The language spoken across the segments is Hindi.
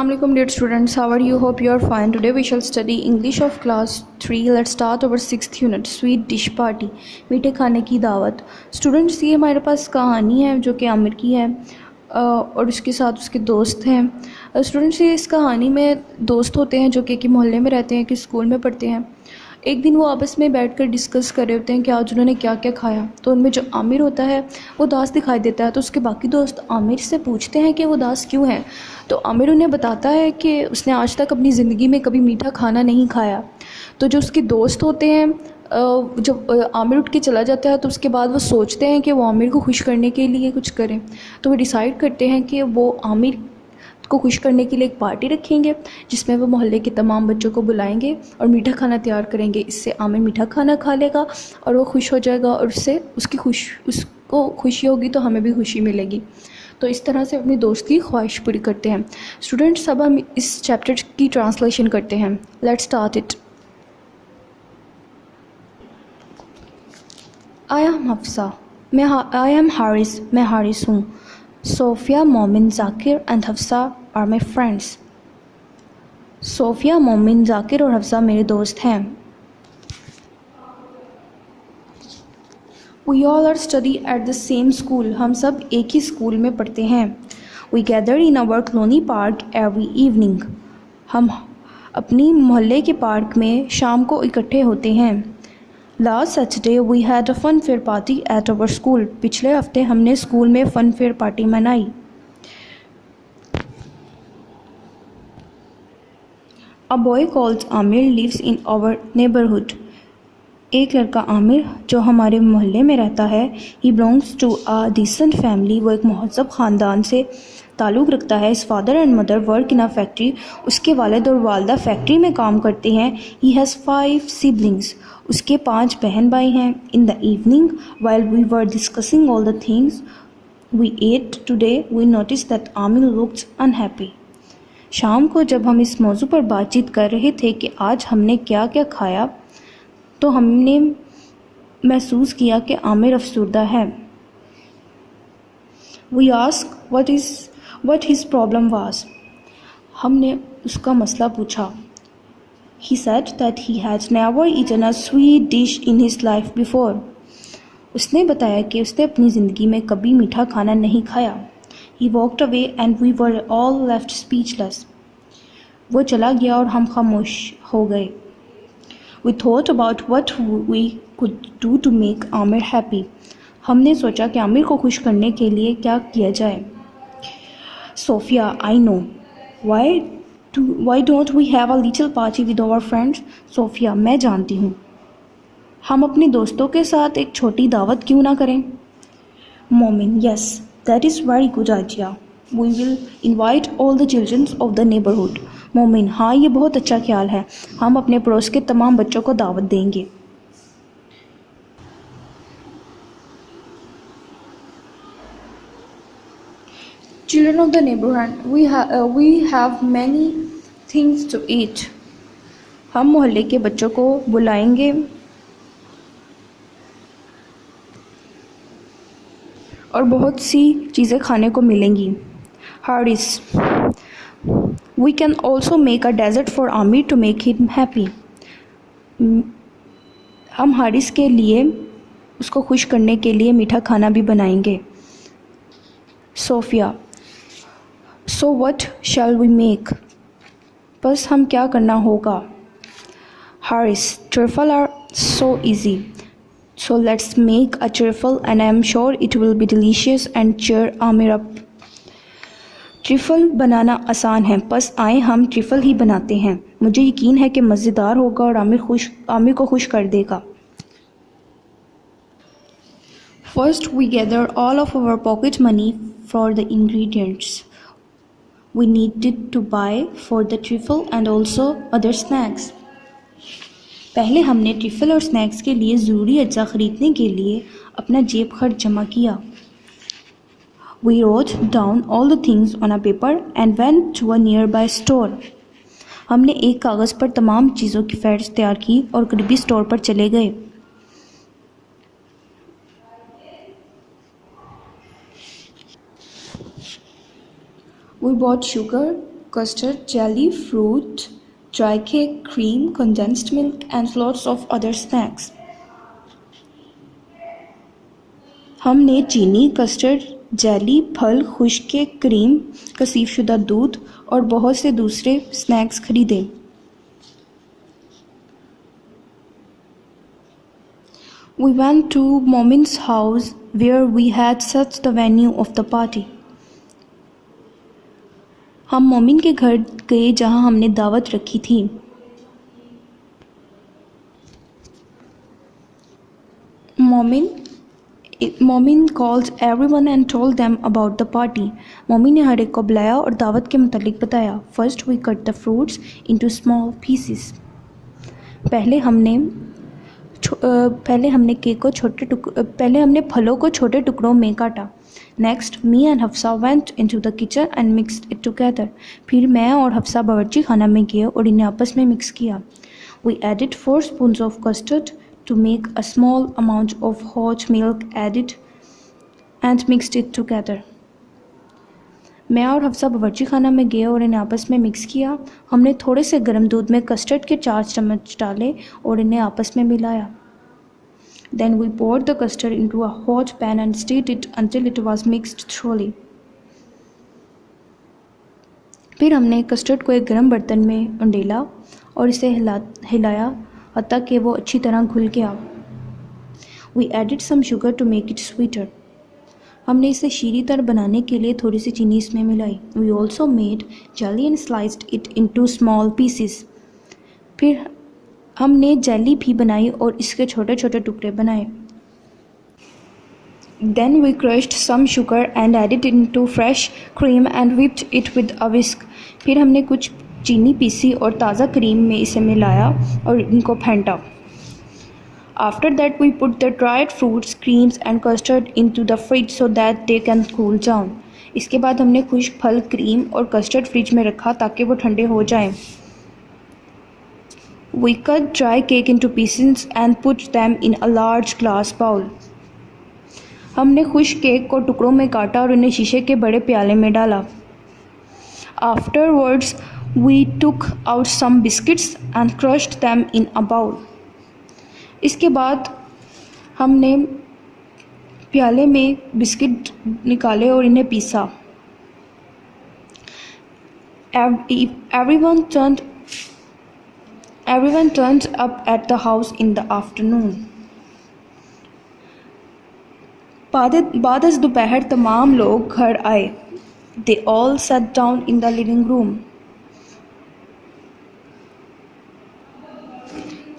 Assalamu alaikum dear students, how are you? Hope you are fine. Today we shall study English of class 3. Let's start our 6th unit, Sweet Dish Party, मीठे खाने की दावत. Students, ये हमारे पास कहानी है जो कि आमिर की है और उसके साथ उसके दोस्त हैं. स्टूडेंट्स, ये इस कहानी में दोस्त होते हैं जो कि मोहल्ले में रहते हैं, कि स्कूल में पढ़ते हैं. एक दिन वो आपस में बैठकर डिस्कस कर रहे होते हैं कि आज उन्होंने क्या क्या खाया. तो उनमें जो आमिर होता है वो उदास दिखाई देता है. तो उसके बाकी दोस्त आमिर से पूछते हैं कि वो उदास क्यों है. तो आमिर उन्हें बताता है कि उसने आज तक अपनी ज़िंदगी में कभी मीठा खाना नहीं खाया. तो जो उसके दोस्त होते हैं, जब आमिर उठ के चला जाता है तो उसके बाद वो सोचते हैं कि वो आमिर को खुश करने के लिए कुछ करें. तो वो डिसाइड करते हैं कि वो आमिर को खुश करने के लिए एक पार्टी रखेंगे जिसमें वो मोहल्ले के तमाम बच्चों को बुलाएंगे और मीठा खाना तैयार करेंगे. इससे आमिर मीठा खाना खा लेगा और वो खुश हो जाएगा और उससे उसको खुशी होगी तो हमें भी खुशी मिलेगी. तो इस तरह से अपनी दोस्त की ख्वाहिश पूरी करते हैं. स्टूडेंट्स, अब हम इस चैप्टर की ट्रांसलेशन करते हैं. Let's start it. I am Hafsa. I am Haris. मैं हारिस हूँ. Sofia, Momin, Zakir and Hafsa are my friends. Sofia, Momin, Zakir और हफ्सा मेरे दोस्त हैं. We all are study at the same school. हम सब एक ही स्कूल में पढ़ते हैं. We gather in our colony park every evening. हम अपनी मोहल्ले के पार्क में शाम को इकट्ठे होते हैं. Last saturday we had a fun fair party at our school. पिछले हफ्ते हमने स्कूल में फ़न फेयर पार्टी मनाई. A boy called Aamir lives in our neighbourhood. एक लड़का आमिर जो हमारे मोहल्ले में रहता है. He belongs to a decent family. वो एक महज़ब ख़ानदान से ताल्लुक़ रखता है. His father and mother work in a factory. उसके वालिद और वालदा फैक्ट्री में काम करते हैं. He has 5 siblings. उसके 5 बहन भाई हैं. In the evening while we were discussing all the things we ate today we notice that Aamir looked unhappy. शाम को जब हम इस मौजू पर बातचीत कर रहे थे कि आज हमने क्या क्या खाया, तो हमने महसूस किया कि आमिर अफसरदा है. We ask what his problem was. हमने उसका मसला पूछा. He said that he had never eaten a sweet dish in his life before. उसने बताया कि उसने अपनी ज़िंदगी में कभी मीठा खाना नहीं खाया. He walked away and we were all left speechless. वो चला गया और हम खामोश हो गए. We thought about what we could do to make Aamir happy. हमने सोचा कि आमिर को खुश करने के लिए क्या किया जाए. Sophia, I know. Why don't we have a little party with our friends? Sophia, मैं जानती हूँ. हम अपने दोस्तों के साथ एक छोटी दावत क्यों ना करें? Momin, yes, that is very good idea. We will invite all the children of the neighborhood. मोमिन, हाँ, ये बहुत अच्छा ख्याल है. हम अपने पड़ोस के तमाम बच्चों को दावत देंगे. Children of the neighborhood, we have many things to eat. हम मोहल्ले के बच्चों को बुलाएंगे और बहुत सी चीज़ें खाने को मिलेंगी. Haris, we can also make a dessert for Amir to make him happy. हम हारिस के लिए, उसको खुश करने के लिए मीठा खाना भी बनाएंगे. Sophia, so what shall we make? बस हम क्या करना होगा. Haris, trifle are so easy. So let's make a trifle and I am sure it will be delicious and cheer Amir up. Trifle बनाना आसान है, बस आए हम ट्रिफल ही बनाते हैं. मुझे यकीन है कि मज़ेदार होगा और आमिर को खुश कर देगा. First we gather all of our pocket money for the ingredients we needed to buy for the trifle and also other snacks. पहले हमने ट्रिफल और स्नैक्स के लिए ज़रूरी अज्जा ख़रीदने के लिए अपना जेब खर्च जमा किया. We wrote down all the things on a paper and went to a nearby store. हमने एक कागज़ पर तमाम चीज़ों की फ़हरिस्त तैयार की और करीबी स्टोर पर चले गए. We bought sugar, custard, jelly, fruit, dry cake, cream, condensed milk, and lots of other snacks. हमने चीनी, कस्टर्ड, जेली, फल, खुश्क केक, क्रीम, कसीफ शुदा दूध और बहुत से दूसरे स्नैक्स खरीदे. We went to Momin's house where we had set the venue of the party. हम मोमिन के घर गए जहां हमने दावत रखी थी. मोमिन called everyone and told them about the party. मोमिन ने हर एक को बुलाया और दावत के मुतालिक बताया. First we cut the fruits into small pieces. पहले हमने फलों को छोटे टुकड़ों में काटा. Next, me and Hafsa went into the kitchen and mixed it together. फिर मैं और हफ्सा बावर्ची खाना में गए और इन्हें आपस में मिक्स किया. We added 4 spoons of custard to make a small amount of hot milk added and mixed it together. मैं और हफ्सा बावर्ची खाना में गए और इन्हें आपस में मिक्स किया. हमने थोड़े से गर्म दूध में कस्टर्ड के 4 चम्मच डाले और इन्हें आपस में मिलाया. Then we poured the custard into a hot pan and stirred it until it was mixed thoroughly. फिर हमने कस्टर्ड को एक गर्म बर्तन में उंडेला और इसे हिलाया हत्ता कि वो अच्छी तरह घुल गया. We added some sugar to make it sweeter. हमने इसे शीरी तर बनाने के लिए थोड़ी सी चीनी इसमें मिलाई. We also made jelly and sliced it into small pieces. फिर हमने जेली भी बनाई और इसके छोटे छोटे टुकड़े बनाए. Then we crushed some sugar and added it into fresh cream and whipped it with a whisk. फिर हमने कुछ चीनी पीसी और ताज़ा क्रीम में इसे मिलाया और इनको फेंटा. After that we put the dried fruits, creams and custard into the fridge so that they can cool down. इसके बाद हमने खुश्क फल, क्रीम और कस्टर्ड फ्रिज में रखा ताकि वो ठंडे हो जाएं. We cut dry cake into pieces and put them in a large glass bowl. हमने खुश्क केक को टुकड़ों में काटा और उन्हें शीशे के बड़े प्याले में डाला. Afterwards, we took out some biscuits and crushed them in a bowl. इसके बाद हमने प्याले में बिस्किट निकाले और इन्हें पीसा. Everyone turned up at the house in the afternoon. बाद अज़ दोपहर तमाम लोग घर आए. They all sat down in the living room.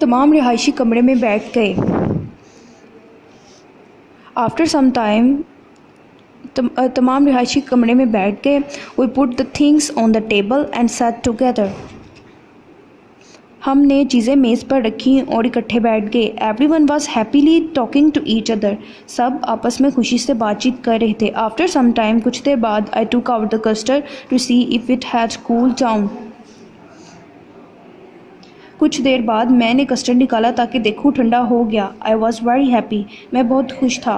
तमाम रिहायशी कमरे में बैठ गए. After some time, तमाम रिहायशी कमरे में बैठ गए. We put the things on the table and sat together. हमने चीज़ें मेज़ पर रखी और इकट्ठे बैठ गए. Everyone was happily talking to each other. सब आपस में खुशी से बातचीत कर रहे थे. After some time, कुछ देर बाद I took out the custard to see if it had cooled down. कुछ देर बाद मैंने कस्टर्ड निकाला ताकि देखूं ठंडा हो गया. I was very happy. मैं बहुत खुश था.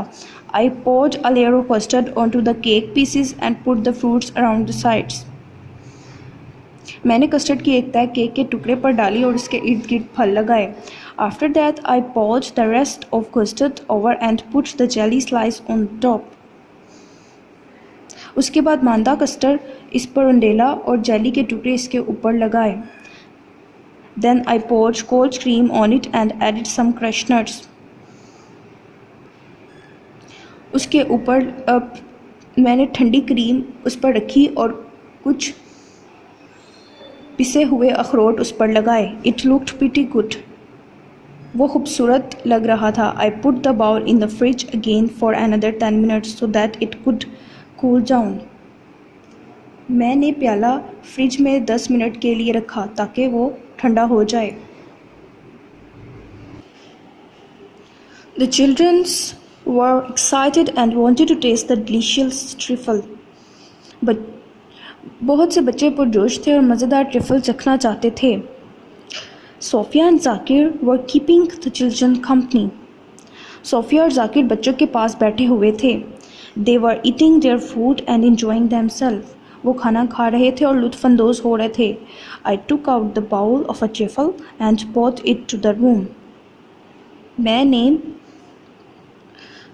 I poured a layer of custard onto the cake pieces and put the fruits around the sides. मैंने कस्टर्ड की एक तह केक के टुकड़े पर डाली और इसके इर्द गिर्द फल लगाए. After that, I poured the rest of custard over and put the jelly slice on top. उसके बाद मांदा कस्टर्ड इस पर उंडेला और जेली के टुकड़े इसके ऊपर लगाए. Then I poured cold cream on it and added some crushed nuts. उसके ऊपर मैंने ठंडी क्रीम उस पर रखी और कुछ पिसे हुए अखरोट उस पर लगाए. It looked pretty good. वो खूबसूरत लग रहा था. I put the bowl in the fridge again for another 10 minutes so that it could cool down. मैंने प्याला फ्रिज में 10 मिनट के लिए रखा ताकि वो ठंडा हो जाए. The children were excited and wanted to taste the delicious trifle. But बहुत से बच्चे पुरजोश थे और मज़ेदार ट्रिफल चखना चाहते थे. Sophia and Zakir were keeping the children company. Sophia और जाकिर बच्चों के पास बैठे हुए थे. They were eating their food and enjoying themself. वो खाना खा रहे थे और लुत्फ़अंदोज़ हो रहे थे। I took out the bowl of a trifle and brought it to the room.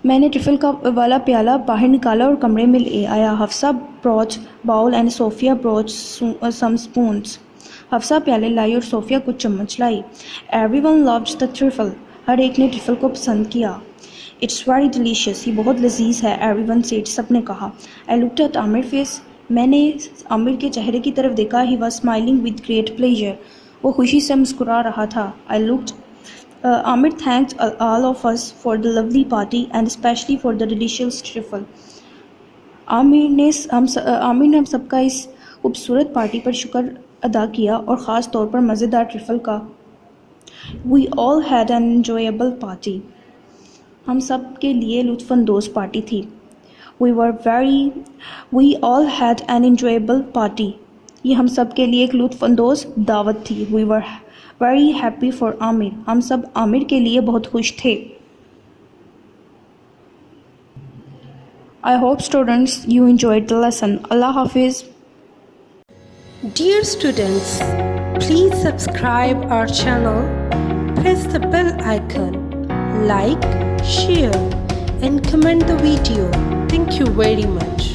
मैंने ट्रिफल का वाला प्याला बाहर निकाला और कमरे में ले आया। Hafsa brought bowl and Sophia brought some spoons. Hafsa प्याले लाई और सोफिया कुछ चम्मच लाई। Everyone loved the trifle. हर एक ने ट्रिफल को पसंद किया। इट्स वेरी डिलीशियस, ये बहुत लजीज है। एवरीवन सेड, सब ने कहा। I looked at Aamir face. मैंने आमिर के चेहरे की तरफ देखा। He was smiling with great pleasure. वो खुशी से मुस्कुरा रहा था। I looked Amir thanked all of us for the lovely party and especially for the delicious trifle. Aamir ने हम सबका इस खूबसूरत पार्टी पर शुक्र अदा किया और ख़ास तौर पर मज़ेदार ट्रिफल का। We all had an enjoyable party. हम सब के लिए लुत्फ़अंदोज़ पार्टी थी। We all had an enjoyable party. ये हम सब के लिए एक लुत्फ़अंदोज़ दावत थी। We were very happy for Aamir. हम सब आमिर के लिए बहुत खुश थे। I hope students you enjoyed the lesson. Allah Hafiz. Dear students, please subscribe our channel, press the bell icon, like, share and comment the video. Thank you very much.